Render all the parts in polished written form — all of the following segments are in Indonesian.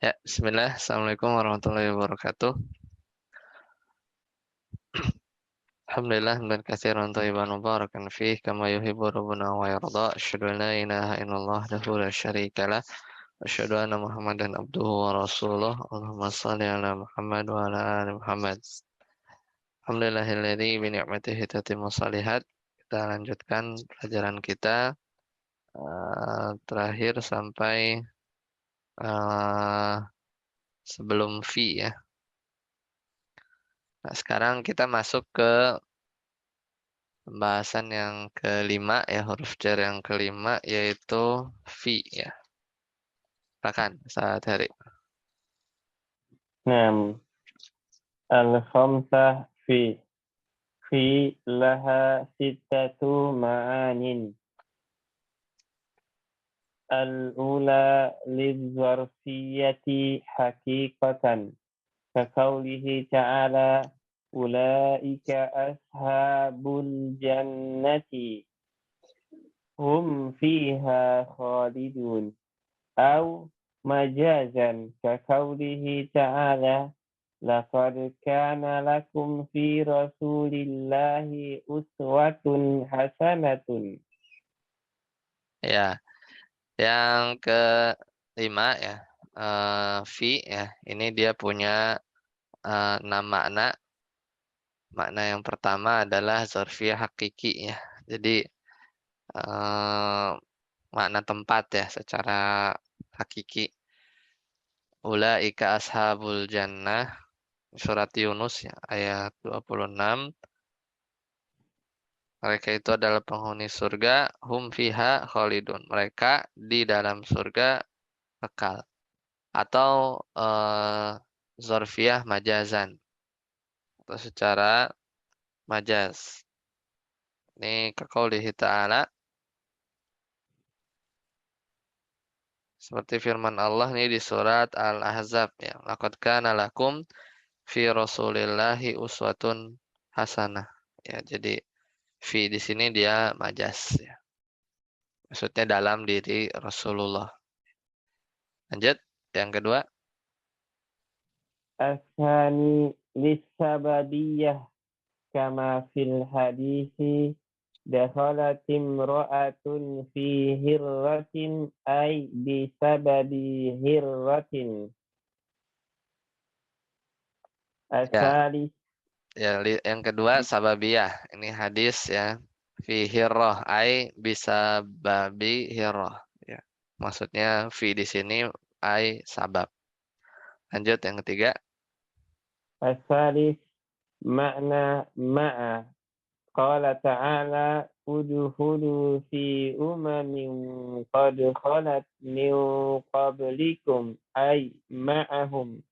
Ya, bismillah. Assalamualaikum warahmatullahi wabarakatuh. Alhamdulillah, dan katsiran thayyiban mubarakan fih, kama yuhibbu rabbuna wa yarda. Asyhadu an la ilaha illallah wahdahu la syarika lah. Asyhadu anna Muhammadan abduhu wa rasuluh. Allahumma shalli ala Muhammad wa ala ali Muhammad. Alhamdulillahilladzi bi ni'matihi tatimmu shalihat. Kita lanjutkan pelajaran kita terakhir sampai eh, sebelum fi ya. Nah, sekarang kita masuk ke pembahasan yang kelima ya, huruf jar yang kelima yaitu fi ya. Silakan saat hari. نعم. الخمسة في لها ستة معان. الأولى للظرفية حقيقة كقوله تعالى أولئك أصحاب الجنة هم فيها خالدون، أو مجازا كقوله تعالى لقد كان لكم في رسول الله أسوة حسنة. Ya, yang kelima ya, fi ya. Ini dia punya 6 makna. Makna yang pertama adalah zarfiyah hakiki ya. Jadi eh, makna tempat ya secara hakiki. Ulaika ashabul jannah, surat Yunus ya, ayat 26. Mereka itu adalah penghuni surga, hum fiha khalidun. Mereka di dalam surga kekal. Atau zorfiyah majazan. Atau secara majaz. Ini kaqaulihi ta'ala. Seperti firman Allah nih di surat Al-Ahzab ya. Laqad kana lakum fi rasulillahi uswatun hasanah. Ya, jadi fi di sini dia majaz ya. Maksudnya dalam diri Rasulullah. Lanjut, yang kedua. الثاني للسببية كما في الحديث دخلت امرأة في هرة أي بسبب هرة. Ya, الثالث ya yang kedua sababiyah. Ini hadis ya. Fi hirrah ai bisa babi hirrah ya. Maksudnya fi di sini ai sabab. Lanjut yang ketiga. الثالث معنى مع قال تعالى ادخلوا في قد خلت من قبلكم أي معهم.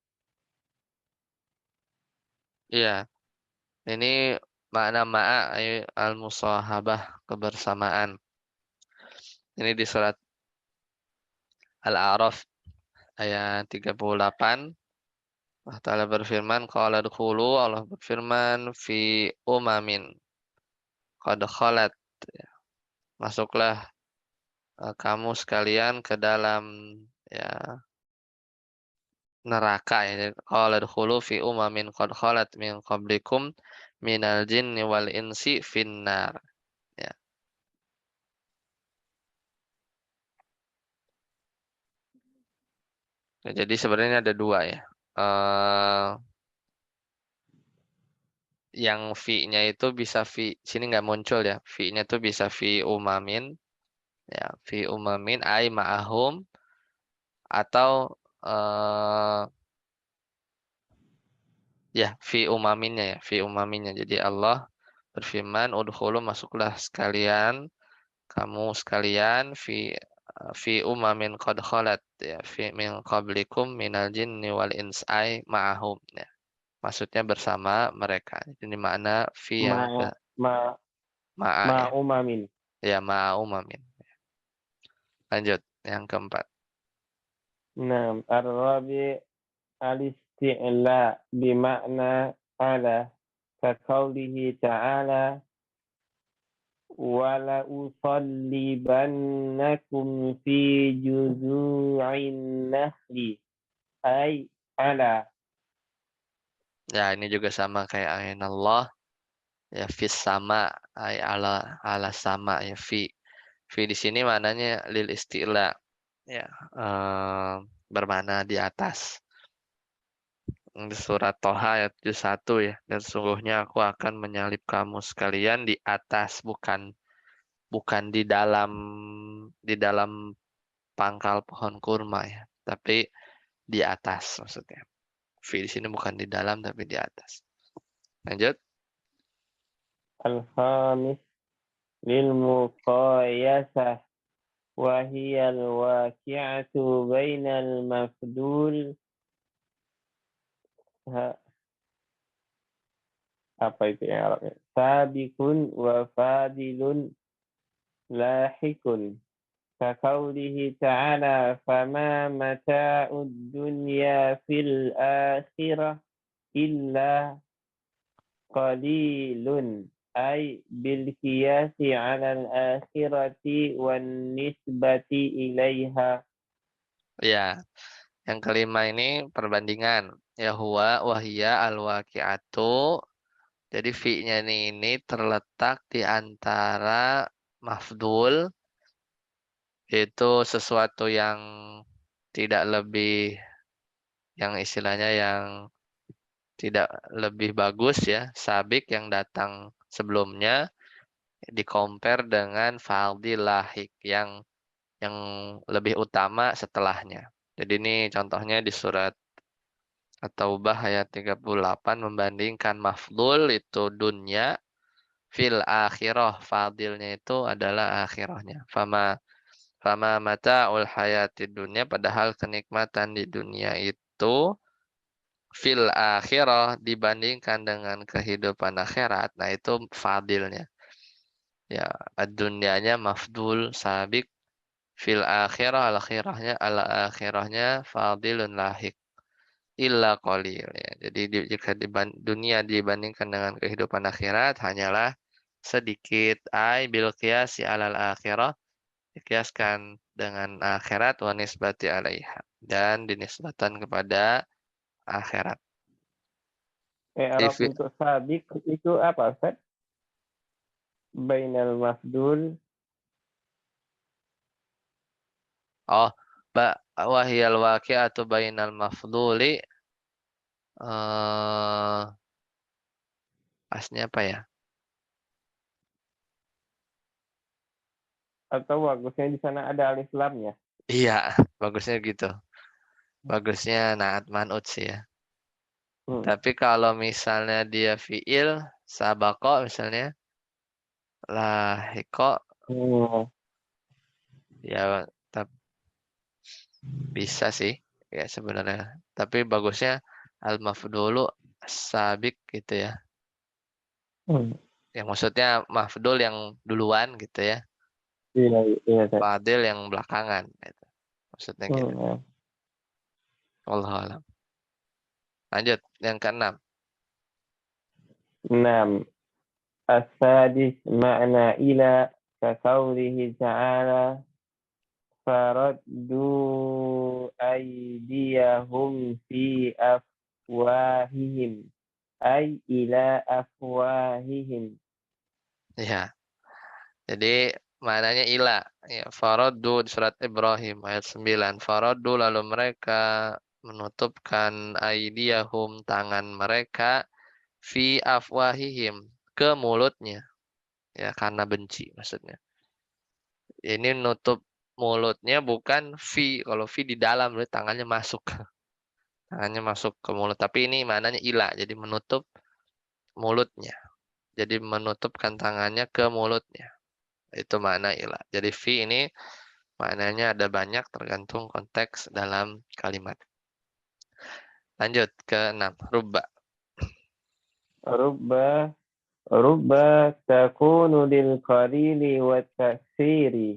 Iya, ini makna ma'a ai al-musahabah, kebersamaan. Ini di surat Al-A'raf ayat 38. Allah Ta'ala berfirman, qala dkhulu, Allah berfirman fi umamin qad khalat. Masuklah kamu sekalian ke dalam ya neraka ya. Qala dkhulu fi umamin qad khalat min qablikum minal jinni wal insi finnar. Ya. Ya, jadi sebenarnya ada dua ya. Eh yang fi-nya itu bisa fi sini nggak muncul ya. Fi-nya itu bisa fi umamin ya, fi umamin ai ma'ahum atau eh ya fi umaminnya ya, fi umaminnya. Jadi Allah berfirman, udkhulu masuklah sekalian kamu sekalian fi umamin qad khalat ya, fi min qablikum minal jinni wal insai ma'ahum ya. Maksudnya bersama mereka. Ini makna fi yang ke مع مع ma'a ya. مع أمم. Ya ma'a umamin. Lanjut yang keempat. نعم. الرابع الاستعلاء بمعنى على كقوله تعالى ولأصلبنكم في جذوع النخل ay ala. Ya, ini juga sama kayak ainallah, ya fis sama, ay ala sama ya fi. Fi di sini maknanya lil isti'la, ya, bermakna di atas. Di surat Toha ayat 71 ya, dan sungguhnya aku akan menyalib kamu sekalian di atas, bukan bukan di dalam pangkal pohon kurma ya, tapi di atas maksudnya. Fi di sini bukan di dalam tapi di atas. Lanjut. Al-khamis lil muqayasah wa hiya al-waqi'atu bainal mafdul. Apa itu yang Arabnya? Sabiqun wa fadilun lahikun. Kaqaulihi ta'ala fama mata'ud dunya fil akhirah illa qalilun ay bil qiyasi 'ala al akhirati wan nisbati ilaiha. Ya, yang kelima ini perbandingan. Ya huwa wahia al-waqi'atu. Jadi fi-nya ini terletak di antara mafdul, itu sesuatu yang tidak lebih, yang istilahnya yang tidak lebih bagus ya, sabik yang datang sebelumnya, di compare dengan fadil lahik yang lebih utama setelahnya. Jadi ini contohnya di surat At-Taubah ayat 38 membandingkan mafdul itu dunya fil akhirah, fadilnya itu adalah akhirahnya. Fama mata'ul hayatid dunya, padahal kenikmatan di dunia itu fil akhirah dibandingkan dengan kehidupan akhirat. Nah, itu fadilnya. Ya, ad-dunyanya mafdul sabik, fil akhirah al akhirahnya fadilun lahik illa qalil ya. Jadi jika dunia dibandingkan dengan kehidupan akhirat hanyalah sedikit, ai bil qiyasi alal akhirah, dikiaskan dengan akhirat, wa nisbati alaiha, dan dinisbatan kepada akhirat. Arab If untuk sabik itu apa, Ustaz? Bainal mafdul. oh wahiyal waqi'atu bainal mafduli, eh asnya apa ya? Atau bagusnya di sana ada alif lamnya. Iya, bagusnya gitu. Bagusnya naat manut sih ya. Tapi kalau misalnya dia fiil sabako misalnya lahiko, Hmm. ya bisa sih ya sebenarnya. Tapi bagusnya al mafdulu sabik gitu ya. Hmm. Yang maksudnya mafdul yang duluan gitu ya. Iya, iya, Ustaz. Fadil yang belakangan gitu. Maksudnya gitu. Hmm. Wallahu alam. Lanjut yang keenam. 6. As-sadis makna ila kaqaulihi ta'ala faraddu aydiyahum fi afwahihim ay ila afwahihim. Ya. Jadi maknanya ila. Ya, faraddu di surat Ibrahim ayat 9. Faraddu lalu mereka menutupkan aidiyahum tangan mereka fi afwahihim ke mulutnya. Ya karena benci maksudnya. Ini nutup mulutnya bukan fi. Kalau fi di dalam berarti tangannya masuk. Tangannya masuk ke mulut. Tapi ini maknanya ila. Jadi menutup mulutnya. Jadi menutupkan tangannya ke mulutnya. Itu makna ila. Jadi fi ini maknanya ada banyak tergantung konteks dalam kalimat. Lanjut ke 6. Rubba. Rubba takunu lil qalili wa taksiri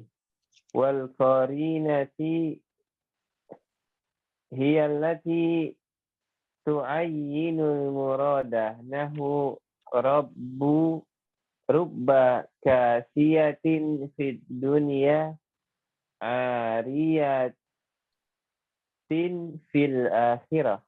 wal qarinati hiya allati tu'ayyinul murada nahu rubba kasiyatin fid dunya ariyat fil akhirah.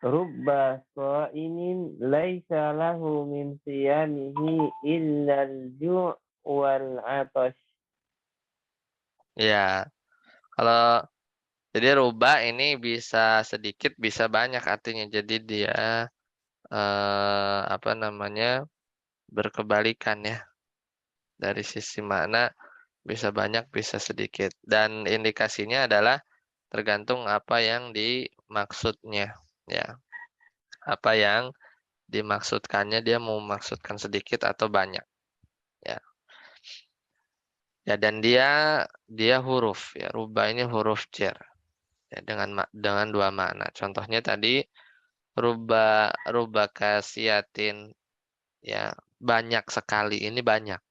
Rubba sha'imin laisa lahu min siyamihi illa al-ju' wal 'atash. Ya, kalau jadi rubah ini bisa sedikit, bisa banyak artinya. Jadi dia apa namanya berkebalikan ya. Dari sisi makna bisa banyak, bisa sedikit. Dan indikasinya adalah tergantung apa yang dimaksudnya. Ya, apa yang dimaksudkannya, dia mau maksudkan sedikit atau banyak. Ya, ya dan dia huruf ya. Rubah ini huruf jar ya, dengan dua makna. Contohnya tadi rubah kasiatin ya, banyak sekali. Ini banyak.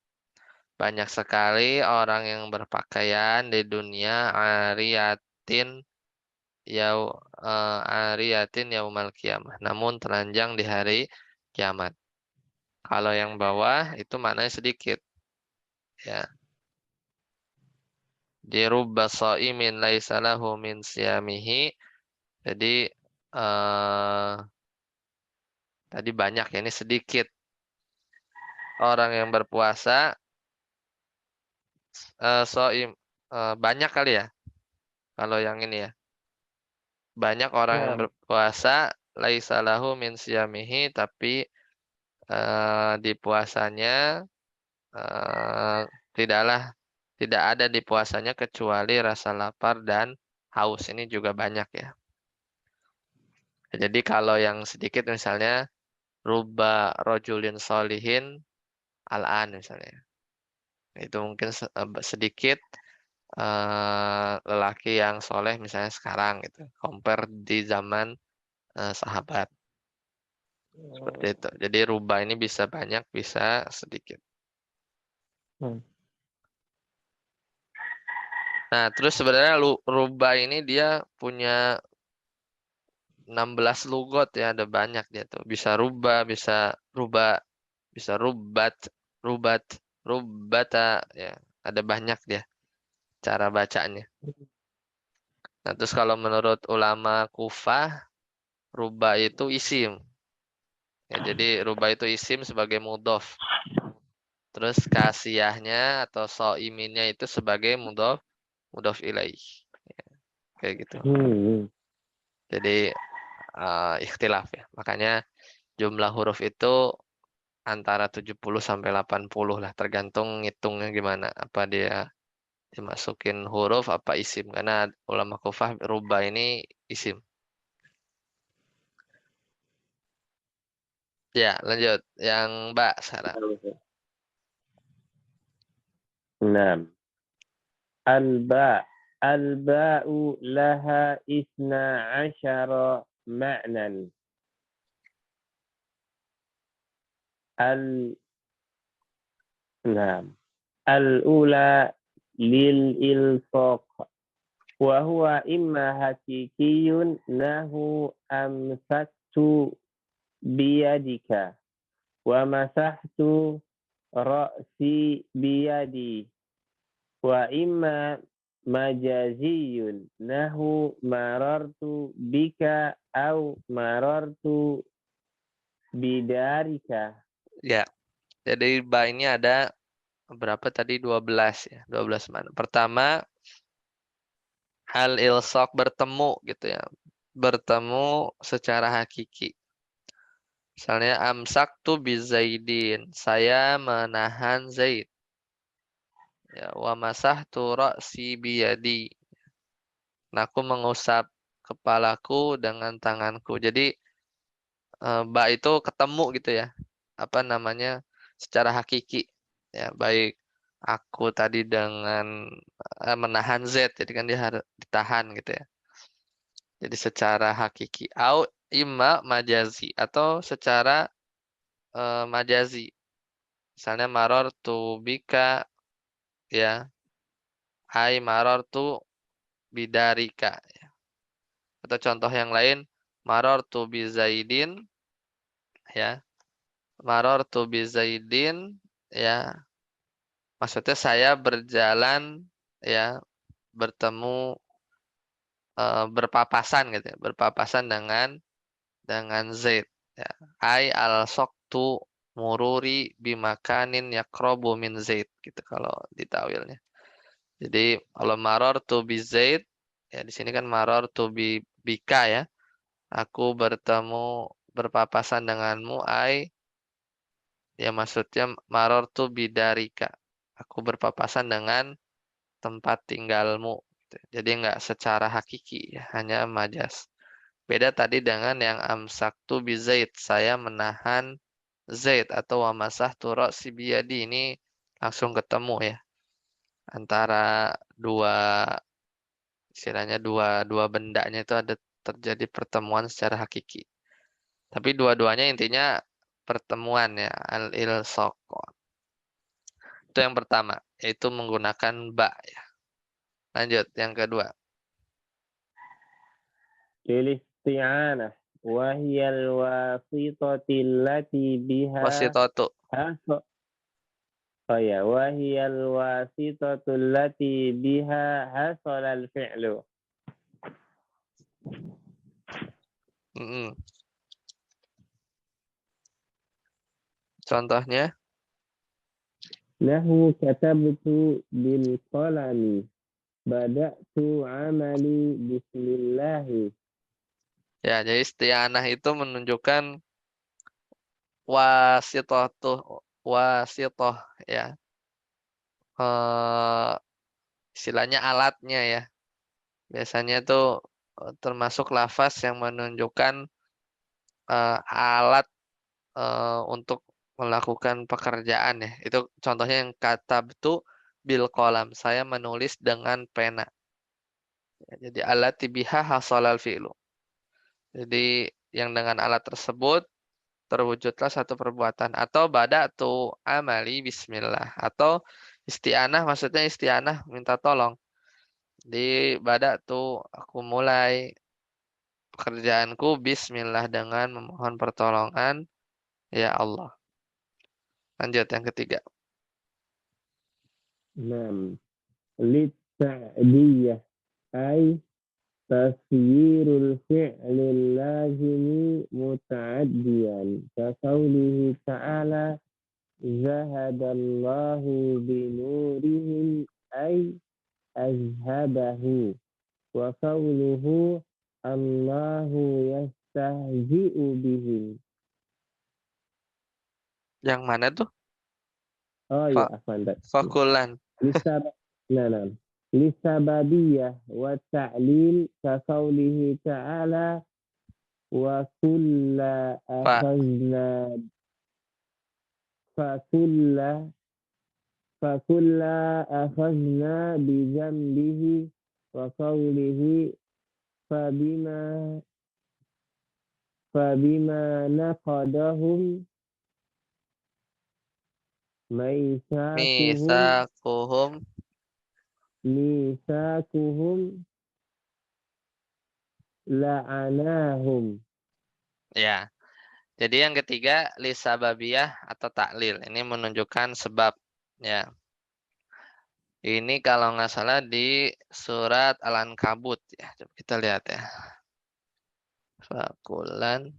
Banyak sekali orang yang berpakaian di dunia ariyatin yaumal kiamah. Namun telanjang di hari kiamat. Kalau yang bawah itu maknanya sedikit. Ya. Di rubba shaimin laisa lahu min siyamihi. Jadi tadi banyak ya, ini sedikit. Orang yang berpuasa shaim banyak kali ya kalau yang ini ya. Banyak orang yang Nah, berpuasa laisa lahu min siyamihi, tapi di puasanya tidaklah tidak ada di puasanya kecuali rasa lapar dan haus. Ini juga banyak ya. Jadi kalau yang sedikit misalnya ruba rojulin solihin al-an misalnya. Itu mungkin sedikit lelaki yang soleh misalnya sekarang gitu. Compare di zaman sahabat. Seperti itu. Jadi ruba ini bisa banyak, bisa sedikit. hmm. Nah, terus sebenarnya ruba ini dia punya 16 lugot ya, ada banyak dia tuh. Bisa ruba, bisa ruba, bisa rubat, rubat, rubata ya. Ada banyak dia cara bacanya. Nah, terus kalau menurut ulama Kufah, ruba itu isim. Ya, jadi ruba itu isim sebagai mudhof. Terus kasiyahnya atau so'iminnya itu sebagai mudhof ilaih. Kayak gitu. Hmm. Jadi ikhtilaf ya. Makanya jumlah huruf itu antara 70 sampai 80 lah, tergantung ngitungnya gimana. Apa dia dimasukin huruf apa isim. Karena ulama kufah rubah ini isim. Ya, lanjut. Yang Mbak sekarang. Nah, al-ba al-ba'u laha isna asyara ma'nan. Al Naam. Al-ula lil ilsaq wa huwa imma hakikiyun nahu amsaktu biyadika wa masahtu ra'si biyadi wa imma majaziyun nahu marartu bika au marartu bidarika. Ya, jadi ba ini ada berapa tadi? 12 ya. 12 mana? Pertama, hal ilsaq bertemu gitu ya. Bertemu secara hakiki. Misalnya amsak tu bizaidin. Saya menahan Zaid. Ya, wa masahtu ra'si biyadi. Nah, aku mengusap kepalaku dengan tanganku. Jadi ba itu ketemu gitu ya. Apa namanya? Secara hakiki. Ya, baik aku tadi dengan menahan Z, jadi kan dia harus ditahan gitu ya. Jadi secara hakiki. Au imma majazi atau secara majazi. Misalnya maror tu bika ya. Hai maror tu bidarika. Atau contoh yang lain, marartu bi Zaidin ya. Marartu bi Zaidin ya. Maksudnya saya berjalan ya, bertemu berpapasan gitu ya, berpapasan dengan Zaid ya. Ai al-saqtu mururi bimakanin yaqrabu min Zaid gitu kalau ditawilnya. Jadi kalau marartu bi Zaid ya di sini kan marartu bika ya. Aku bertemu berpapasan denganmu ai ya maksudnya marartu bidarika. Aku berpapasan dengan tempat tinggalmu. Gitu. Jadi nggak secara hakiki ya, hanya majas. Beda tadi dengan yang amsaktu bi Zaid. Saya menahan Zaid atau wamasah turok si biyadi ini langsung ketemu ya. Antara dua istilahnya dua bendanya itu ada terjadi pertemuan secara hakiki. Tapi dua-duanya intinya pertemuan ya, al-ilsaq. Itu yang pertama, yaitu menggunakan ba ya. Lanjut yang kedua. للاستعانة وهي الواسطة التي بها Wasitatu. حصل وهي الواسطة التي بها حصل الفعل. Mm-mm. Contohnya, نحو كتبت بالقلم بدأت عملي بسم الله. ya jadi isti'anah itu menunjukkan wasitoh wasitoh ya. Eh, istilahnya alatnya ya. Biasanya itu termasuk lafaz yang menunjukkan alat untuk melakukan pekerjaan ya. Itu contohnya yang kata betul bil kolam. Saya menulis dengan pena. Ya, jadi alat tibiha hasolal fi'lu. Jadi yang dengan alat tersebut terwujudlah satu perbuatan atau bada'tu amali bismillah atau isti'anah maksudnya isti'anah minta tolong. Di bada'tu aku mulai pekerjaanku bismillah dengan memohon pertolongan ya Allah. Lanjut yang ketiga. نعم للتعدية أي تصوير الفعل اللازم متعديا كقوله تعالى ذهب الله بنورهم أي أذهبه وقوله الله يستهزئ بهم. Yang mana tuh? يا Fa أخوان fakulan. للسبب. نعم للسببية والتعليل كقوله تعالى وكل Fa أخذنا فكل فكل أخذنا بذنبه وقوله فبما نقضهم misakuhum. ميثاقهم لعناهم. Ya. Jadi yang ketiga lisababiyah atau taklil. Ini menunjukkan sebab ya. Ini kalau nggak salah di surat Al-Ankabut ya. Coba kita lihat ya. Fakulan.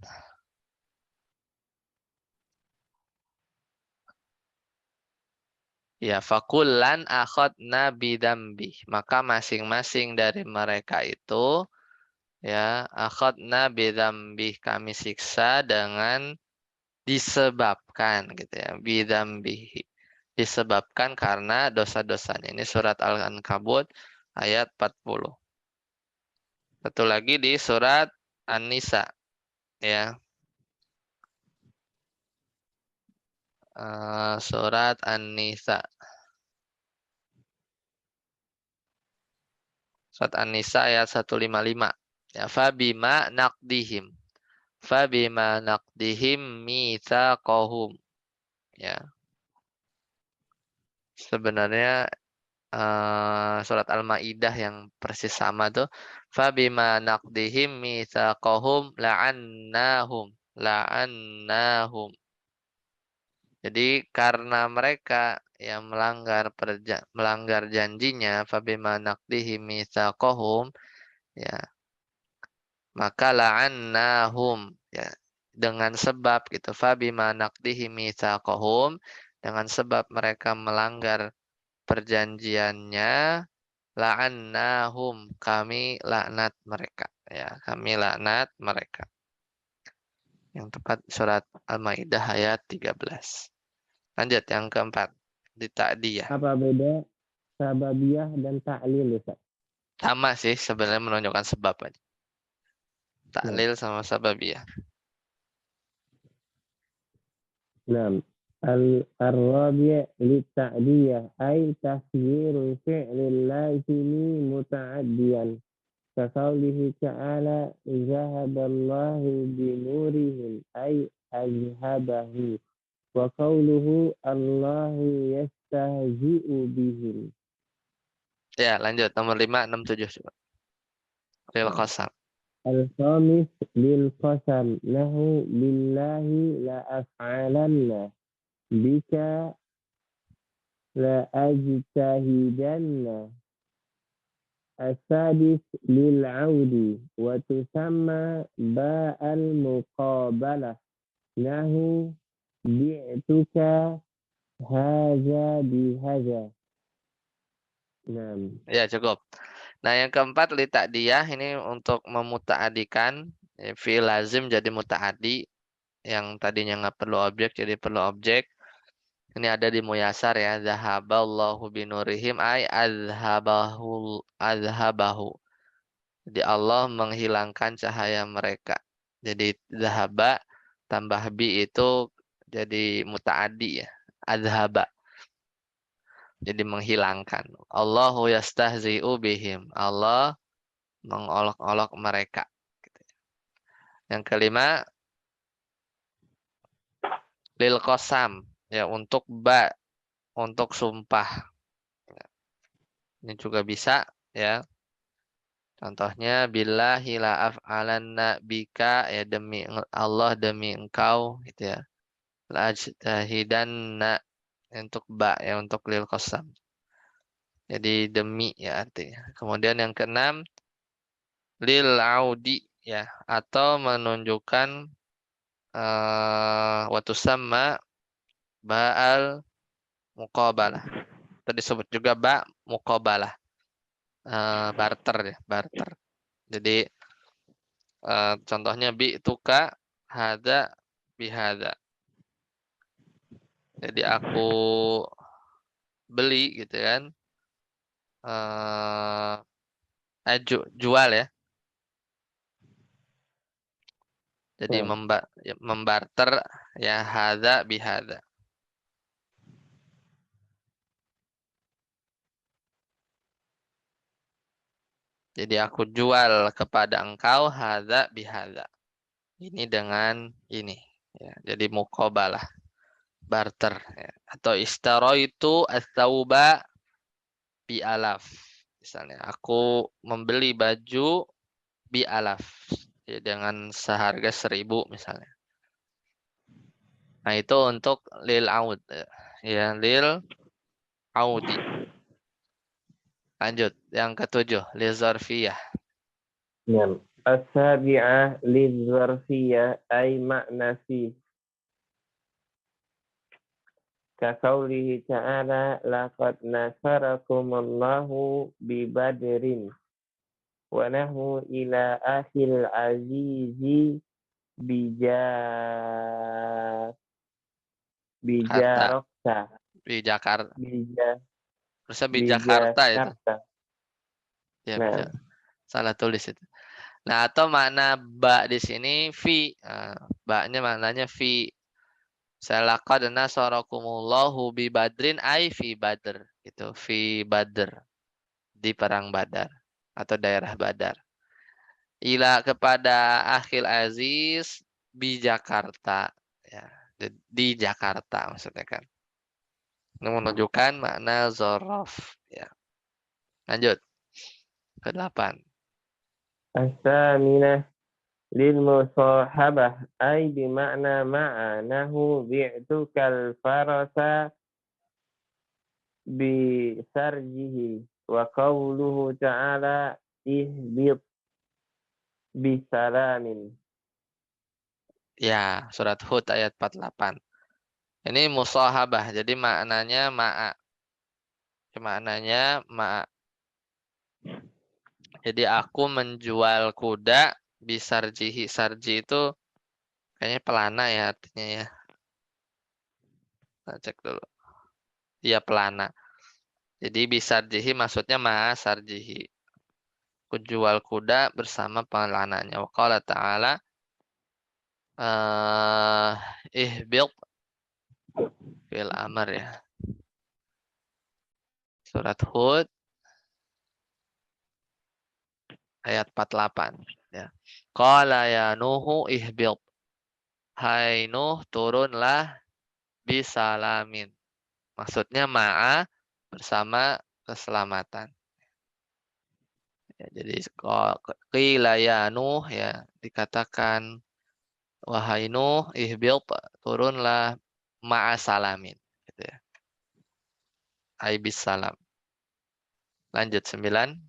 Ya, fakulan akhadna bidambi. Maka masing-masing dari mereka itu ya akhadna bidambi kami siksa dengan disebabkan gitu ya. Bidambi. Disebabkan karena dosa-dosanya. Ini surat Al-Ankabut ayat 40. Satu lagi di surat An-Nisa ya. Surat An-Nisa. Surat An-Nisa ayat 155. Ya, fabima naqdihim. Fabima naqdihim mitsaqahum. Ya, sebenarnya surat Al-Maidah yang persis sama tuh. Fabima naqdihim mitsaqahum la'annahum. La'annahum. Jadi karena mereka yang melanggar janjinya fabima naqdihim mitsaqahum ya. Maka la'annahum, ya. Dengan sebab gitu, fabima naqdihim mitsaqahum, dengan sebab mereka melanggar perjanjiannya, la'annahum, kami laknat mereka, ya, kami laknat mereka. Yang tepat surat Al-Maidah ayat 13. Lanjut yang keempat, di ta'diyah. Apa beda sababiyah dan ta'lil, Ustaz? Sama sih sebenarnya, menunjukkan sebab aja. Nah, Ta'lil sama sababiyah. nah. Al-rabi' lit-ta'diyah ay tasghiru fi'lil lazimi muta'addiyan. Kaqaulihi ta'ala zahaballahu binurihim ay azhabahu. Wa qawluhu Allahu yastahzi'u bihim. Ya, lanjut nomor 5, 6, 7 coba. Lil Nah. qasam. Al-khamis lil qasam nahu billahi la af'alanna bika la ajtahidanna. As-sadis lil audi wa tusamma ba'al muqabalah nahu bi'tuka haza bihaza. Nah, Ya, cukup. Nah, yang keempat li ta'diyah ini untuk memuta'adikan, fi'il lazim jadi muta'adi, yang tadinya nggak perlu objek jadi perlu objek. Ini ada di Muyasar ya, zahaballahu binurihim ay azhabahu. Jadi Allah menghilangkan cahaya mereka. Jadi zahaba tambah bi itu jadi mutaaddi ya. Azhaba. Jadi menghilangkan. Allahu yastahzi'u bihim. Allah mengolok-olok mereka. Yang kelima, lil qasam. Ya, untuk untuk sumpah. Ini juga bisa ya. Contohnya billahi la af'alanna bika, ya demi Allah, demi engkau gitu ya. La ajtahidanna, untuk ya untuk lil qasam. Jadi demi ya artinya. Kemudian yang keenam lil audi ya, atau menunjukkan watu sama ba'al muqabalah. Tadi disebut juga ba muqabalah. Barter ya, barter. Jadi contohnya bi tuka hada bihada. Jadi aku beli gitu kan. Jual ya. Jadi nah. membarter ya hada bihada. Jadi aku jual kepada engkau hada bihada. Ini dengan ini. Ya, jadi muqabalah, barter. Ya. Atau istaraitu ats-tsauba bi alaf. Misalnya aku membeli baju bi alaf. Ya, dengan seharga 1.000 misalnya. Nah itu untuk lil aud. Ya, lil audi. Lanjut, yang ketujuh, lil zarfiyah. Nah. As-sabi'ah lil zarfiyah ay makna fi. Kaqaulihi ta'ala laqad nasarakumullahu bi badrin wa nahu ila akhil azizi bija Jakarta. bijarokta Di Jakarta. bija Harusnya di Jakarta itu. bijakarta. Ya bisa. Nah, Salah tulis itu. Nah, atau makna ba di sini fi. Ba-nya maknanya fi. Laqad nasarakumullahu bi badrin ai fi badr. Gitu, fi badr. Di perang Badar atau daerah Badar. Ila kepada Akhil Aziz di Jakarta. Ya, di Jakarta maksudnya kan. Ini menunjukkan makna zorof. Ya. Lanjut ke 8. as-saminah lil musahabah ay bimakna ma'anahu bi'tukal farasa bi sarjihi wa qawluhu ta'ala ihbit bisalamin. Ya, surat Hud ayat 48. Ini musahabah, jadi maknanya ma'a. Maknanya ma'a. Jadi aku menjual kuda bisarjihi. Sarji itu kayaknya pelana ya artinya ya. Kita cek dulu. Iya pelana. Jadi bisarjihi maksudnya ma'a sarjihi. Aku jual kuda bersama pelananya. Wa qala ta'ala ihbil fil amr ya. Surat Hud ayat 48 ya. Qala ya Nuhu ihbil. Hai Nuh turunlah bisalamin. Maksudnya ma'a bersama keselamatan. Ya, jadi qila ya Nuh ya dikatakan wahai Nuh ihbil turunlah ma'a salamin gitu ya. Ai bisalam. Lanjut 9.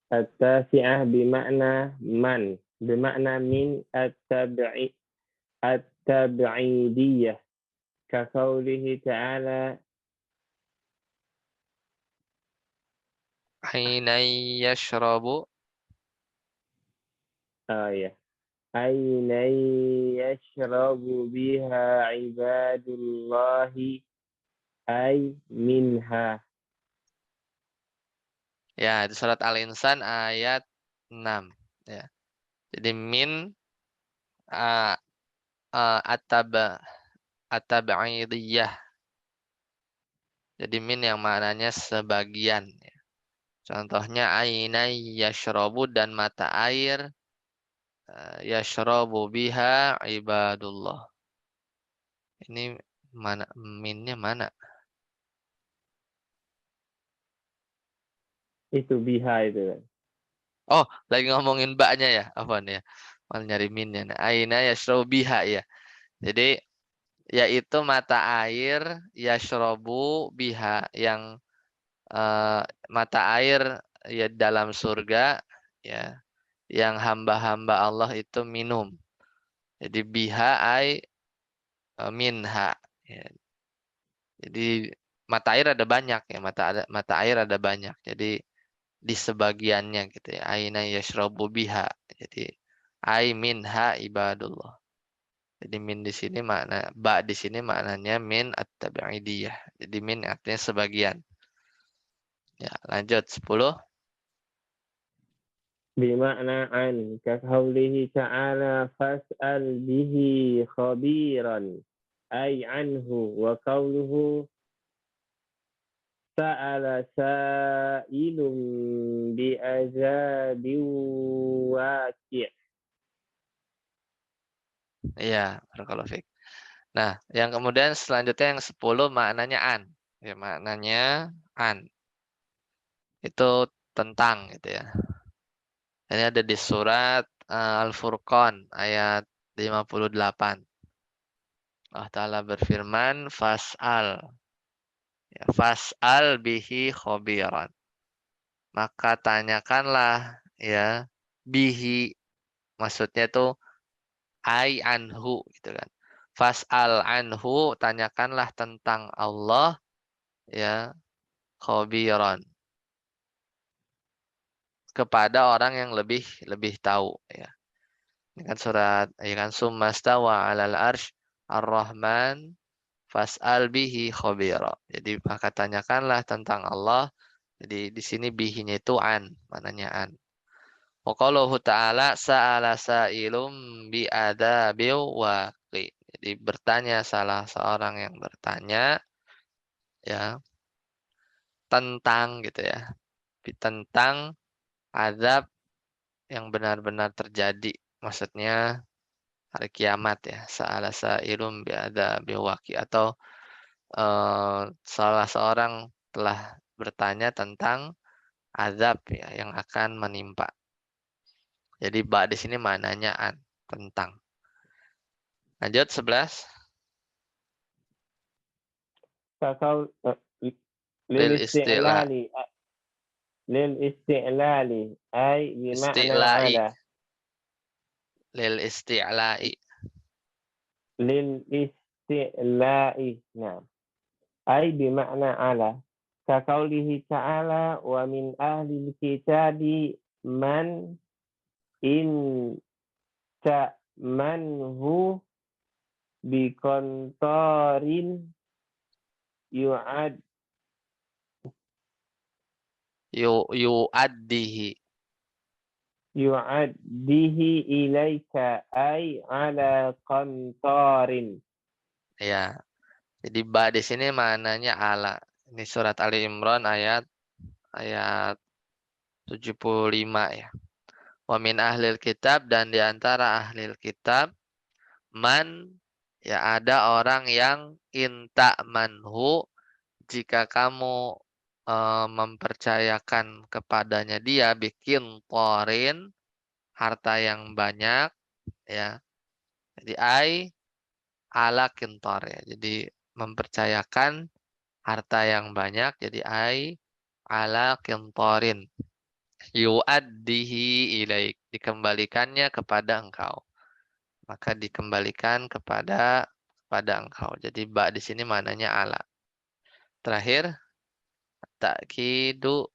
At-tasi'ah bima'na man. Bima'na min at-tab'idiyah. Kaqaulihi ta'ala Hina yashrabu ayah. Aina yashrabu biha ibadullahi ay minha. ya di surat Al-Insan ayat 6 ya. Jadi min uh, at-tab'idiyah. Jadi min yang maknanya sebagian ya. Contohnya aina yashrabu dan mata air yashrabu biha ibadullah. Ini mana minnya mana? Itu biha itu kan. Oh, lagi ngomongin baknya ya. Apa nih ya? Mal nyari minnya. Nah, aina yashrabu biha ya. Jadi yaitu mata air yashrabu biha yang mata air ya dalam surga ya yang hamba-hamba Allah itu minum. Jadi biha ai minha. Ya. Jadi mata air ada banyak ya, mata air ada banyak. Jadi di sebagiannya gitu ya. Aina yashrabu biha. Jadi ai minha ibadullah. Jadi min di sini di sini maknanya min at-tabi'idiyah. Jadi min artinya sebagian. Ya, lanjut 10. Bima'na an. Kaqaulihi ta'ala fas'al bihi khabiran. Ay anhu wa qawluhu sa'ala sa'ilun bi'azabin waqi'. Iya, barakallahu fiik. Nah, yang kemudian selanjutnya yang 10 maknanya an. Ya, maknanya an. Itu tentang gitu ya. Ini ada di surat Al-Furqan ayat 58. Allah Ta'ala berfirman, Fas'al. Ya, Fas'al bihi khobiran. Maka tanyakanlah ya bihi. Maksudnya itu ai anhu gitu kan. Fas'al anhu, tanyakanlah tentang Allah ya khobiran kepada orang yang lebih lebih tahu ya. Ini kan surat ya kan summastawa 'alal arsy ar-Rahman fas'al bihi khabira. Jadi maka tanyakanlah tentang Allah. Jadi di sini bihinya itu an, maknanya an. Wa qauluhu ta'ala sa'ala sa'ilum bi adabil waqi. Jadi bertanya salah seorang yang bertanya ya tentang gitu ya. Tentang azab yang benar-benar terjadi. Maksudnya hari kiamat ya. Sa'ala sa'ilum bi'adzabil waqi atau salah seorang telah bertanya tentang azab ya yang akan menimpa. Jadi ba di sini maknanya tentang. Lanjut 11 Kaqaul lil lil isti'la. isti'lali للاستعلال أي بمعنى Isti'la'i, على. lil isti'la'i. للاستعلاء نعم أي بمعنى على كقوله تعالى ومن أهل الكتاب من إن تأمنه بقنطار يعد Yu'addihi. يعده إليك أي على قنطار. Ya, jadi ba di sini maknanya ala. Ini surat Ali Imran ayat ayat 75 ya. Wa min ahlil kitab, dan di antara ahlil kitab man, ya ada orang yang inta manhu, jika kamu mempercayakan kepadanya dia bikin torin, harta yang banyak ya. Jadi ala kintor ya. Jadi mempercayakan harta yang banyak, jadi ala kintorin. Yu'addihi ilaik, dikembalikannya kepada engkau. Maka dikembalikan kepada engkau. Jadi ba di sini maknanya ala. Terakhir, ta'kidu.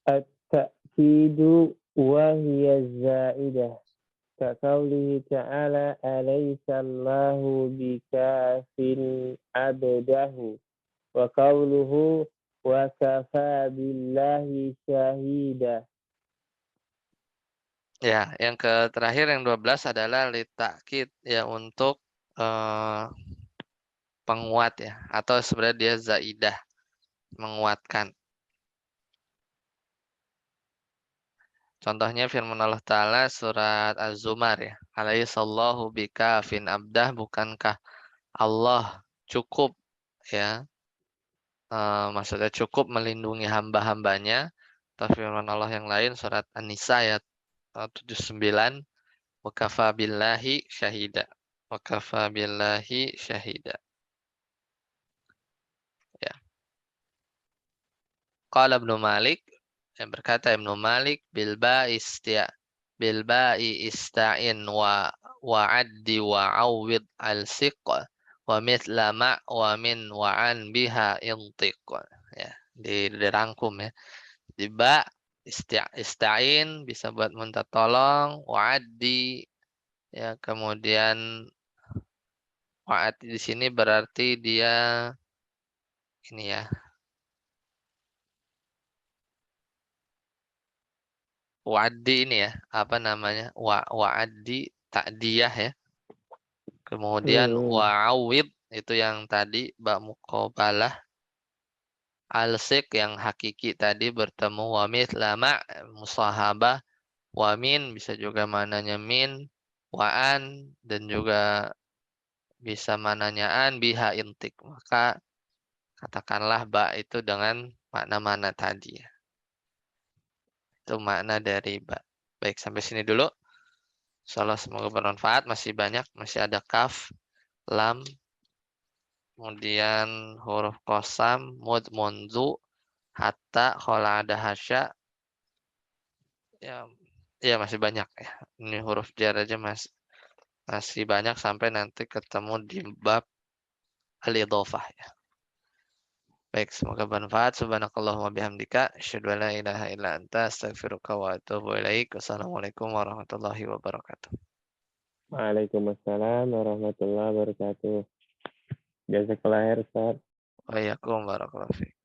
التأكيد وهي الزائدة كقوله تعالى أليس الله بكاف عبده وقوله وكفى بالله شهيدا. Ya, yang terakhir yang 12 adalah litakid ya, untuk penguat ya, atau sebenarnya dia zaidah, menguatkan. Contohnya firman Allah Ta'ala surat Az-Zumar ya. Alaihissallahu bikafin abdah, bukankah Allah cukup ya, maksudnya cukup melindungi hamba-hambanya. Atau firman Allah yang lain surat An-Nisa ayat 79, wa kafa billahi syahida. Wa kafa billahi syahida. Ya. Qala Ibnu Malik, yang berkata Ibnu Malik, bilba'i ista'in wa addi wa awwid al-siq wa mithla ma wa min wa an biha intiq. Ya, dirangkum ya. Di ba ista'in bisa buat minta tolong, wa addi ya, kemudian wa addi di sini berarti dia ini ya, wa'addi ini ya, apa namanya? Wa'addi ta'diyah ya. Kemudian wa'awid itu yang tadi ba muqabalah. Al-siq yang hakiki tadi bertemu, wa mithla ma' musahabah, wa min bisa juga mananya min, wa an dan juga bisa mananya an, biha intik. Maka katakanlah ba itu dengan makna-makna tadi ya. Itu makna dari ba. Baik, sampai sini dulu. Insyaallah semoga bermanfaat. Masih banyak, masih ada kaf, lam, kemudian huruf qasam, mud, munzu, hatta, khola, ada hasya. Ya, ya masih banyak ya. Ini huruf jar aja masih banyak sampai nanti ketemu di bab al-idhofah ya. Baik, semoga bermanfaat. Subhanakallahumma bihamdika, asyhadu an la ilaha illa anta, astaghfiruka wa atubu ilaik. Wassalamualaikum warahmatullahi wabarakatuh. Waalaikumsalam warahmatullahi wabarakatuh. Jazakallah khair Ustaz. Waalaikumsalam warahmatullahi wabarakatuh.